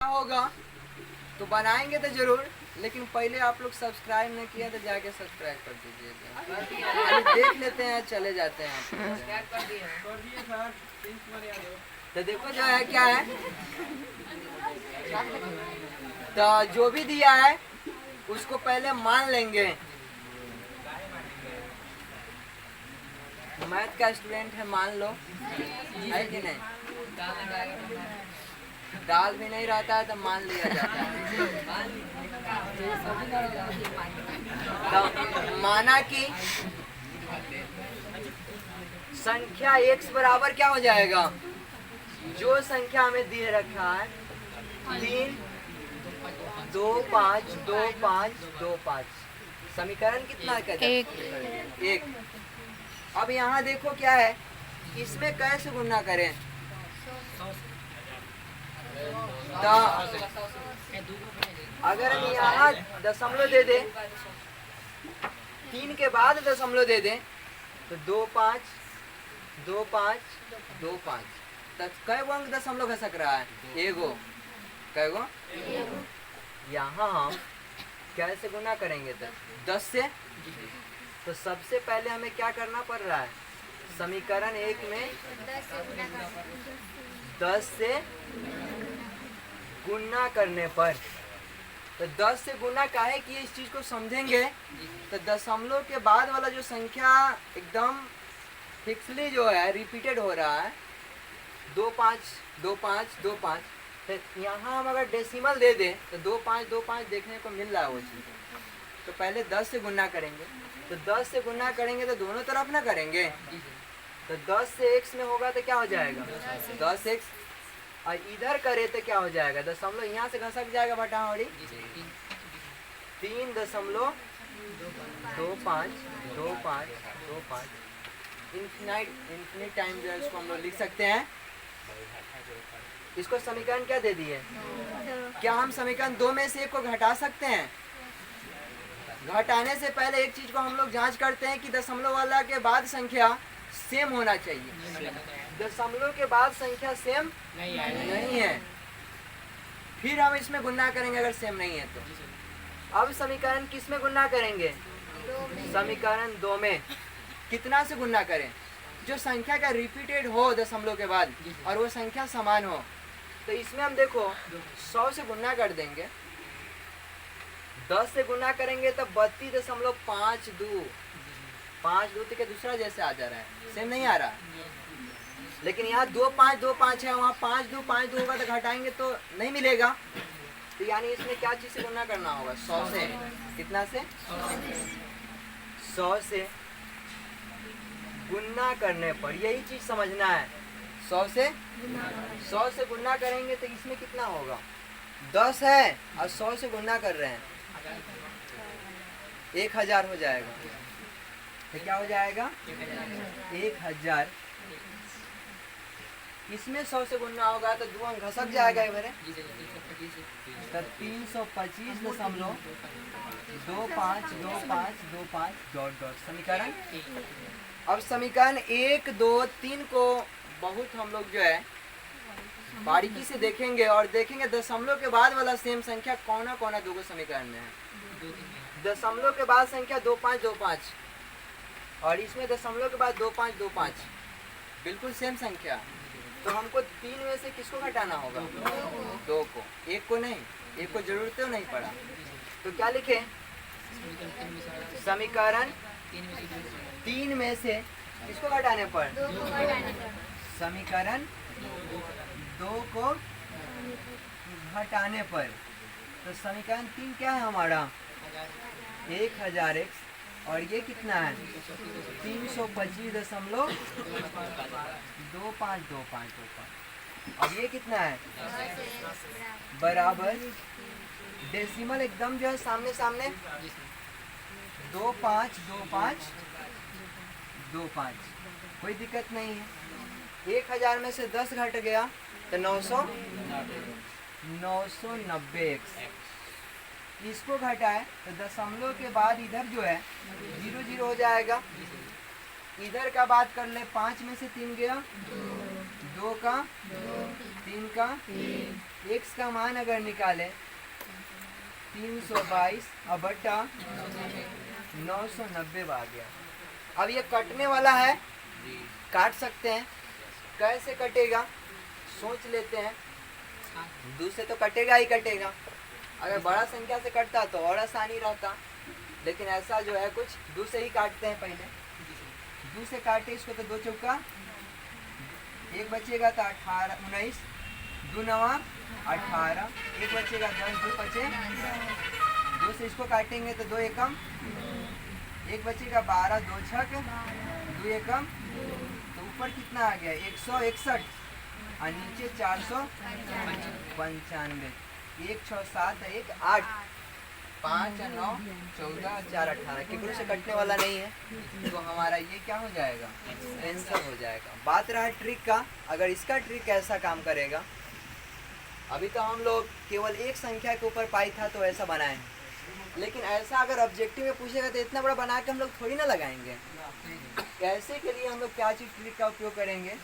होगा तो बनाएंगे तो जरूर, लेकिन पहले आप लोग सब्सक्राइब नहीं किया तो जाके सब्सक्राइब कर दीजिएगा। देख लेते हैं, चले जाते हैं आप। तो देखो जो है क्या है, तो जो भी दिया है उसको पहले मान लेंगे। मैथ का स्टूडेंट है, मान लो, है कि नहीं? दाल भी नहीं रहता है तो मान लिया जाता है। तो माना कि संख्या x बराबर क्या हो जाएगा, जो संख्या हमें दिए रखा है 3 2 5 2 5 2 5। समीकरण कितना है? एक। अब यहाँ देखो क्या है, इसमें कैसे गुणा करें? तो अगर हम यहाँ दशमलव दे दें, 3 के बाद दशमलव दे दें तो 2 5 2 5 2 5। तब कै गो अंक दशमलव घसक रहा है? एगो। कै गो? यहाँ हम कैसे गुना करेंगे? तो 10 से। तो सबसे पहले हमें क्या करना पड़ रहा है, समीकरण 1 में 10 से गुना करने पर, तो 10 से गुना काहे कि इस चीज को समझेंगे तो दशमलव के बाद वाला जो संख्या एकदम फिक्सली जो है रिपीटेड हो रहा है 2 5 2 5 2 5। तो यहाँ हम अगर डेसिमल दे दें तो 2 5 2 5 देखने को मिल रहा है वो चीज़। तो पहले 10 से गुना करेंगे, तो 10 से गुना करेंगे तो दोनों तरफ ना करेंगे, तो 10 से x में होगा तो क्या हो जाएगा 10x, और इधर करे तो क्या हो जाएगा, दशमलव यहाँ से घसक जाएगा भटावड़ी 3.25 25 25। इन्फिनिट टाइम जो है इसको हम लोग लिख सकते हैं। इसको समीकरण क्या दे दिए? क्या हम समीकरण 2 में से 1 को घटा सकते हैं? घटाने से पहले एक चीज को हम लोग जांच करते हैं कि दशमलव वाला के बाद संख्या सेम होना चाहिए। दशमलव के बाद संख्या सेम नहीं है, फिर हम इसमें गुणा करेंगे अगर सेम नहीं है तो। अब समीकरण किस में गुणा करेंगे? समीकरण 2 में। कितना से गुणा करें? जो संख्या का रिपीटेड हो दशमलव के बाद और वो संख्या समान हो। तो इसमें हम देखो 100 से गुणा कर देंगे, 10 से गुणा करेंगे तो 32.52 के दूसरा जैसे आ जा रहा है, सेम नहीं आ रहा। लेकिन यहाँ 2 5 2 5 है, वहाँ 5 2 होगा तो घटाएंगे तो नहीं मिलेगा। तो यानी इसमें क्या चीज से गुणा करना होगा? 100 से। कितना से? 100 से गुणा करने पर, यही चीज समझना है। 100 से गुणा करेंगे तो इसमें कितना होगा? 10 है और 100 से गुणा कर रहे हैं, 1000 हो जाएगा। तो क्या हो जाएगा? 1000। इसमें 100 से गुणा होगा तो 2 अंक घसक जाएगा इधर, तो 325.25 समीकरण। अब समीकरण 1 2 3 को बहुत हम लोग जो है बारीकी से देखेंगे और देखेंगे दशमलव के बाद वाला सेम संख्या कौन कौन दो समीकरण में है। दशमलव के बाद संख्या 2 5 2 5 और इसमें दशमलव के बाद 2 5 2 5 बिल्कुल सेम संख्या। तो हमको 3 में से किसको घटाना होगा? 2 को। 1 को नहीं, 1 को जरूरत तो नहीं पड़ा। तो क्या लिखे? समीकरण 3 में से किसको घटाने पर? समीकरण 2 को घटाने पर। तो समीकरण 3 क्या है हमारा? 1000x और ये कितना है? 325.2525। अब ये कितना है? बराबर डेसिमल एकदम जो है सामने सामने 2 5 2 5 2 5, कोई दिक्कत नहीं है। 1000 में से 10 घट गया तो 990x। इसको घटाए तो दशमलव के बाद इधर जो है 0 0 हो जाएगा। इधर का बात कर ले, 5 में से 3 गया, 2 का 3 का x का मान अगर निकाले 322 और बट्टा 990 आ गया। अब ये कटने वाला है, काट सकते हैं। कैसे कटेगा सोच लेते हैं। 2 से तो कटेगा ही कटेगा। अगर बड़ा संख्या से कटता तो और आसानी रहता, लेकिन ऐसा जो है कुछ 2 से ही काटते हैं। पहले 2 से काटे इसको तो 2 चौका 1 बचेगा तो 18 19 2 नवा 18 1 बचेगा 10 2 बचे 2 से इसको काटेंगे तो 2 एकम 1 बचेगा 12 2 छक 2 एकम, तो ऊपर कितना आ गया 161 और नीचे 495। 1 6 7 1 8 5 9 14 4 18 केकड़ों से कटने वाला नहीं है, तो हमारा ये क्या हो जाएगा आंसर हो जाएगा। बात रहा ट्रिक का, अगर इसका ट्रिक कैसा काम करेगा। अभी तो हम लोग केवल एक संख्या के ऊपर पाई था तो ऐसा बनाए, लेकिन ऐसा अगर ऑब्जेक्टिव में पूछेगा तो इतना बड़ा बना के हम लोग थोड़ी ना लगाएंगे। ऐसे के लिए हम लोग क्या चीज ट्रिक का उपयोग करेंगे।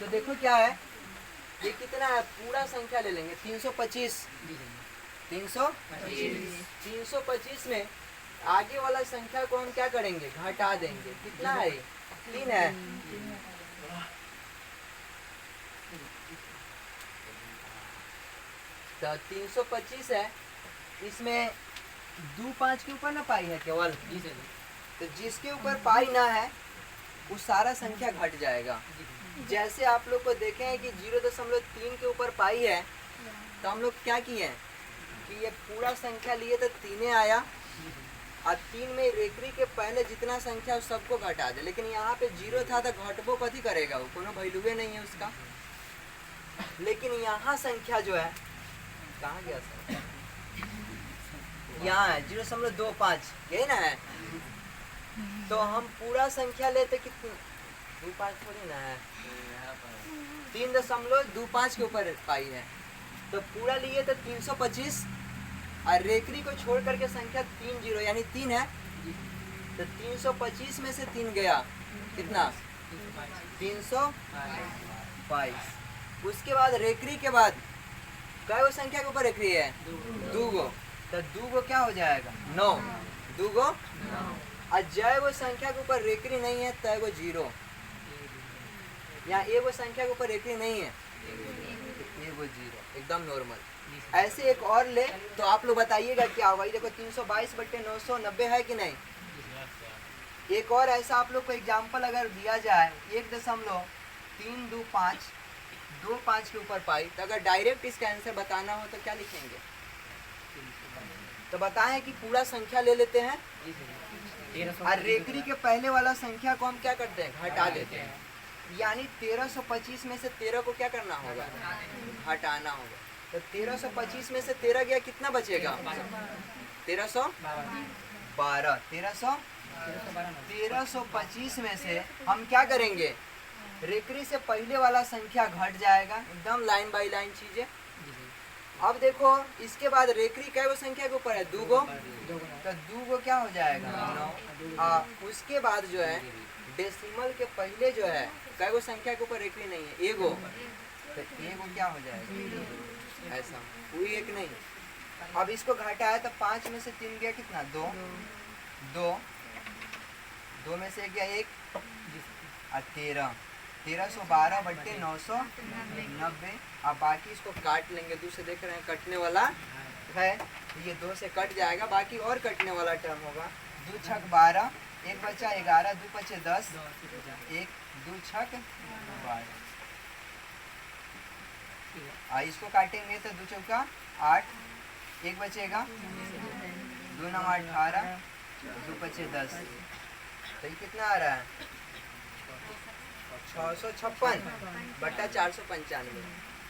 तो देखो क्या है, ये कितना है पूरा संख्या ले लेंगे 325 325 में आगे वाला संख्या को हम क्या करेंगे घटा देंगे। कितना है 3 है, तो 325 है, इसमें 2 5 के ऊपर ना पाई है केवल, तो जिसके ऊपर पाई ना है वो सारा संख्या घट जाएगा। जैसे आप लोग को देखे हैं कि 0.3 के ऊपर पाई है, तो हम लोग क्या किए कि ये पूरा संख्या लिए तो 3 आया और 3 में रेखरी के पहले जितना संख्या उस सबको घटा दे, लेकिन यहाँ पे 0 था तो घटबो कथी करेगा, वो कोनो वैल्यूए नहीं है उसका। लेकिन यहाँ संख्या जो है कहाँ गया सर, यहाँ है 0.25 यही ना है, तो हम पूरा संख्या लेते कितनी 25 थोड़ी ना है 3.25 के ऊपर पाई है, तो पूरा लिए तो 325 और रेखरी को छोड़ करके संख्या 3 0 यानी 3 है, तो 325 में से 3 गया कितना 322। उसके बाद रेखरी के बाद क्या वो संख्या के ऊपर रेखरी है 2 गो, तो 2 गो क्या हो जाएगा 9 2 गो, और जय वो संख्या के ऊपर रेखरी नहीं है तय वो 0, यहाँ ए वो संख्या के ऊपर रेखरी नहीं है ए वो 0 एकदम नॉर्मल। ऐसे एक और ले तो आप लोग बताइएगा क्या होगा। देखो 322/990 है कि नहीं। एक और ऐसा आप लोग को एग्जाम्पल अगर दिया जाए 1.325 25 के ऊपर पाई, तो अगर डायरेक्ट इसका आंसर बताना हो तो क्या लिखेंगे, तो बताएं कि पूरा संख्या ले लेते हैं और रेखरी के पहले वाला संख्या को हम क्या करते हैं घटा देते हैं, यानी 1325 में से 13 को क्या करना होगा हटाना होगा। तो 1325 में से 13 गया कितना बचेगा 1325 में से हम क्या करेंगे रेखरी से पहले वाला संख्या घट जाएगा, एकदम लाइन बाय लाइन चीजें। अब देखो इसके बाद रेखरी क्या वो संख्या के ऊपर है 2 गो, तो 2 गो क्या हो जाएगा 9। उसके बाद जो है डेसिमल के पहले जो है क्या वो संख्या के ऊपर रेखरी नहीं है एगो, तो एगो क्या हो जाएगा ऐसा कोई एक नहीं। अब इसको घटाया तो 5 में से 3 गया कितना 2 में से गया 1 और 1312/990। अब बाकी इसको काट लेंगे, दूसरे देख रहे हैं कटने वाला है, ये 2 से कट जाएगा, बाकी और कटने वाला टर्म होगा 2 छक 12 1 बचा 11 2 बचे 10 1 2 छक 12। इसको काटेंगे तो 2 चौका 8 1 बचेगा 2 9 18 2 बचे 10, तो ये कितना आ रहा है 656/495।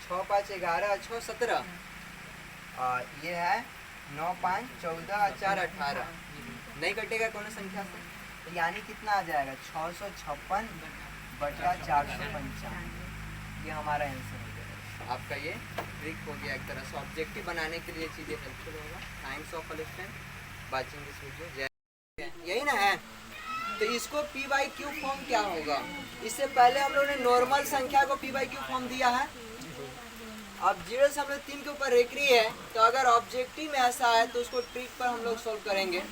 6 5 11 6 17 और ये है 9 5 14 4 18 नहीं कटेगा कौन संख्या से, तो यानी कितना आ जाएगा 656/495। ये हमारा आंसर हो जाएगा। आपका ये ट्रिक हो गया एक तरह से ऑब्जेक्टिव बनाने के लिए चीज़ें हेल्पफुल होगा। Thanks of watching this video. यही ना है। तो इसको पी बाई क्यू फॉर्म क्या होगा? इससे पहले हम लोगों ने नॉर्मल संख्या को पी बाई क्यू फॉर्म दिया है। अब 0.3 के ऊपर रेकरी है, तो अगर ऑब्जेक्टिव में ऐसा है तो उसको ट्रिक पर हम लोग सोल्व करेंगे।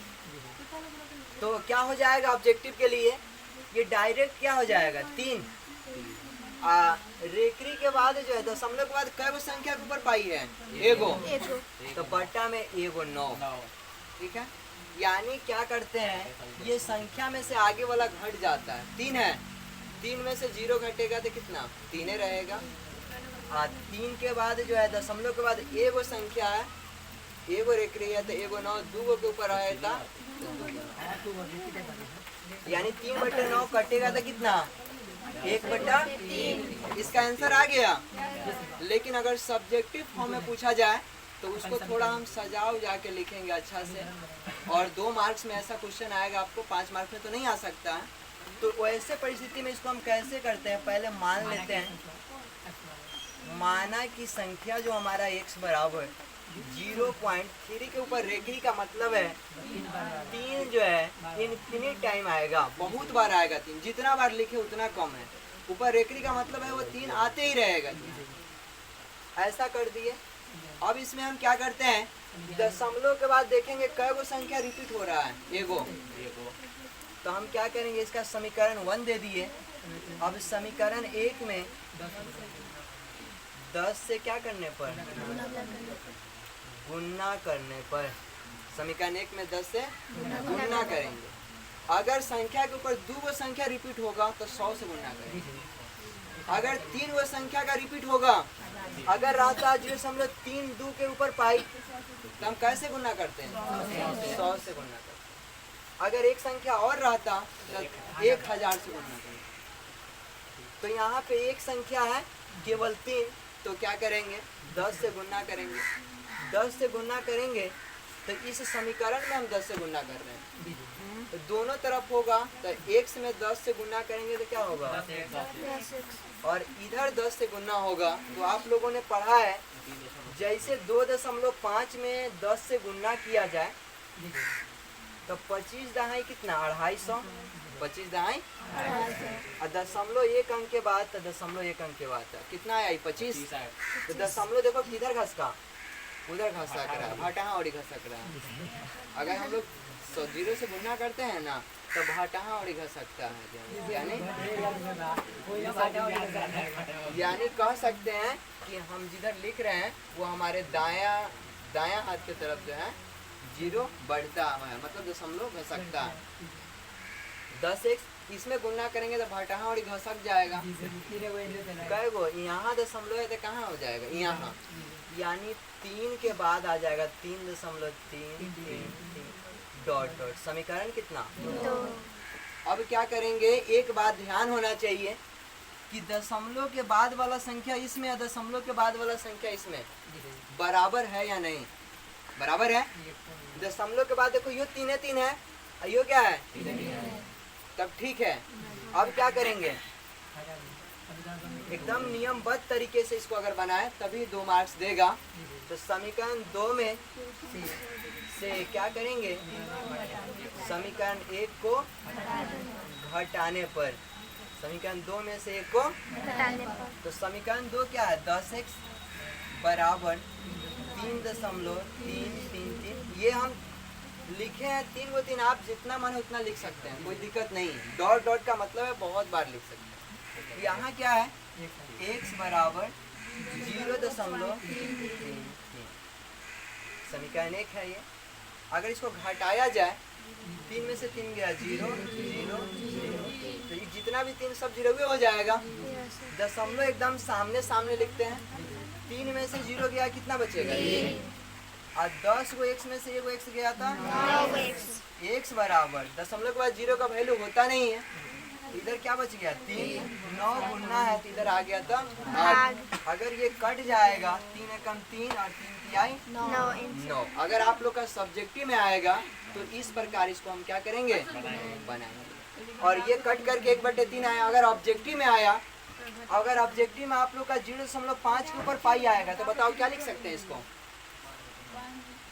तो क्या हो जाएगा ऑब्जेक्टिव के लिए? ये डायरेक्ट क्या हो जाएगा? 3। रेकरी के बाद जो है दशमलव के बाद कै गो संख्या के ऊपर पाई है? एगो। तो बट्टा में एगो 9। ठीक है, यानी क्या करते हैं, ये संख्या में से आगे वाला घट जाता है। 3 है, 3 में से 0 घटेगा तो कितना? 3 रहेगा। 3 के बाद जो है दशमलव के बाद एगो संख्या है, एगो रेकरी है, तो एगो 9 2 के ऊपर आएगा, यानी 3/9 कटेगा तो कितना? 1/3। इसका आंसर आ गया। लेकिन अगर सब्जेक्टिव फॉर्म में पूछा जाए तो उसको थोड़ा हम सजा उजा के लिखेंगे अच्छा से, और 2 मार्क्स में ऐसा क्वेश्चन आएगा आपको, 5 मार्क्स में तो नहीं आ सकता है। तो वैसे परिस्थिति में इसको हम कैसे करते हैं, पहले मान लेते हैं, माना कि संख्या जो हमारा x बराबर 0.3 के ऊपर रेखी का मतलब है 3 जो है इनफिनिट टाइम आएगा, बहुत बार आएगा 3, जितना बार लिखे उतना कम है। ऊपर रेखी का मतलब है वो 3 आते ही रहेगा। ऐसा कर दिए। अब इसमें हम क्या करते हैं, दशमलव के बाद देखेंगे कै गो संख्या रिपीट हो रहा है? एगो। तो हम क्या करेंगे, इसका समीकरण 1 दे दिए। अब समीकरण 1 में 10 से क्या करने पर? गुणा करने पर। समीकरण 1 में 10 से गुणा करेंगे। अगर संख्या के ऊपर 2 गो संख्या रिपीट होगा तो 100 से गुणा करेंगे। अगर 3 गो संख्या का रिपीट होगा, अगर रहता 0.32 के ऊपर पाई, तो हम कैसे गुणा करते हैं? 100 से गुणा करते हैं। अगर एक संख्या और रहता तो 1000 से गुणा करेंगे। तो यहाँ पे एक संख्या है केवल 3, तो क्या करेंगे, 10 से गुणा करेंगे। 10 से गुणा करेंगे तो इस समीकरण में हम 10 से गुणा कर रहे हैं, तो दोनों तरफ होगा। तो x में 10 से गुणा करेंगे तो क्या होगा? और इधर 10 से गुणा होगा। तो आप लोगों ने पढ़ा है, जैसे 2.5 में 10 से गुणा किया जाए तो 25 दहाई कितना? 250। 25 दहाई 0.1 अंक के बाद, तो 0.1 अंक के बाद कितना आया? 25। तो दशमलव देखो किधर घसका? उधर घसक रहा है, भाटा और घसक रहा है। अगर हम लोग 0 से गुणा करते हैं ना, तो भाटा और घसकता है। यानी कह सकते हैं कि हम जिधर लिख रहे हैं वो हमारे दायां हाथ की तरफ जो है 0 बढ़ता है, मतलब दशमलव घसकता है। 10x इसमें गुणा करेंगे तो भाटा और घसक जाएगा। कै गो? यहाँ दशमलव है तो कहाँ हो जाएगा? यहाँ, यानी 3 के बाद आ जाएगा 3.3 डॉट डॉट। समीकरण कितना? 2। अब क्या करेंगे, एक बात ध्यान होना चाहिए कि दशमलव के बाद वाला संख्या इसमें, दशमलव के बाद वाला संख्या इसमें बराबर है या नहीं? बराबर है। दशमलव के बाद देखो यो 3 है, यो क्या है? तब ठीक है। अब क्या करेंगे, एकदम नियमबद्ध तरीके से इसको अगर बनाए तभी 2 मार्क्स देगा। तो समीकरण 2 में से क्या करेंगे, समीकरण 1 को घटाने पर, समीकरण 2 में से 1 को घटाने पर, तो समीकरण 2 क्या है? 10x बराबर 3.333। ये हम लिखे हैं 3 को 3, आप जितना मन उतना लिख सकते हैं, कोई दिक्कत नहीं है। डॉट डॉट का मतलब है बहुत बार लिख सकते हैं। यहाँ क्या है, x बराबर 0.33। समीकरण 1 है ये। अगर इसको घटाया जाए, 3 में से 3 गया 0 0 0, तो ये जितना भी 3 सब 0 हो जाएगा। दशमलव एकदम सामने सामने लिखते हैं। 3 में से 0 गया, कितना बचेगा? 1। और 10 को x में से 1 x गया था 9x। x बराबर दशमलव के बाद 0 का वैल्यू होता नहीं है, इधर क्या बच गया? 3। 9 गुना है तो इधर आ गया था 8। अगर ये कट जाएगा, 3 एकम 3 और 3 तिहाई 9। अगर आप लोग का सब्जेक्टिव में आएगा तो इस प्रकार इसको हम क्या करेंगे, बनाएंगे। और ये कट करके 1/3 आया। अगर ऑब्जेक्टिव में आया, अगर ऑब्जेक्टिव में आप लोग का 0.5 के ऊपर पाई आएगा, तो बताओ क्या लिख सकते हैं इसको?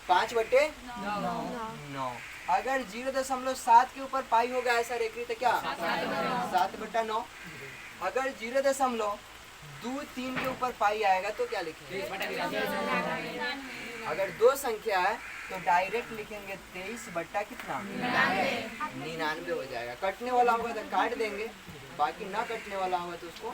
5/9। अगर 0.7 के ऊपर पाई होगा ऐसा रेखी तो क्या 7/9। अगर 0.23 के ऊपर पाई आएगा तो क्या लिखेंगे? अगर दो संख्या है तो डायरेक्ट लिखेंगे 23 बट्टा कितना 99 हो जाएगा। कटने वाला होगा तो काट देंगे, बाकी ना कटने वाला होगा तो उसको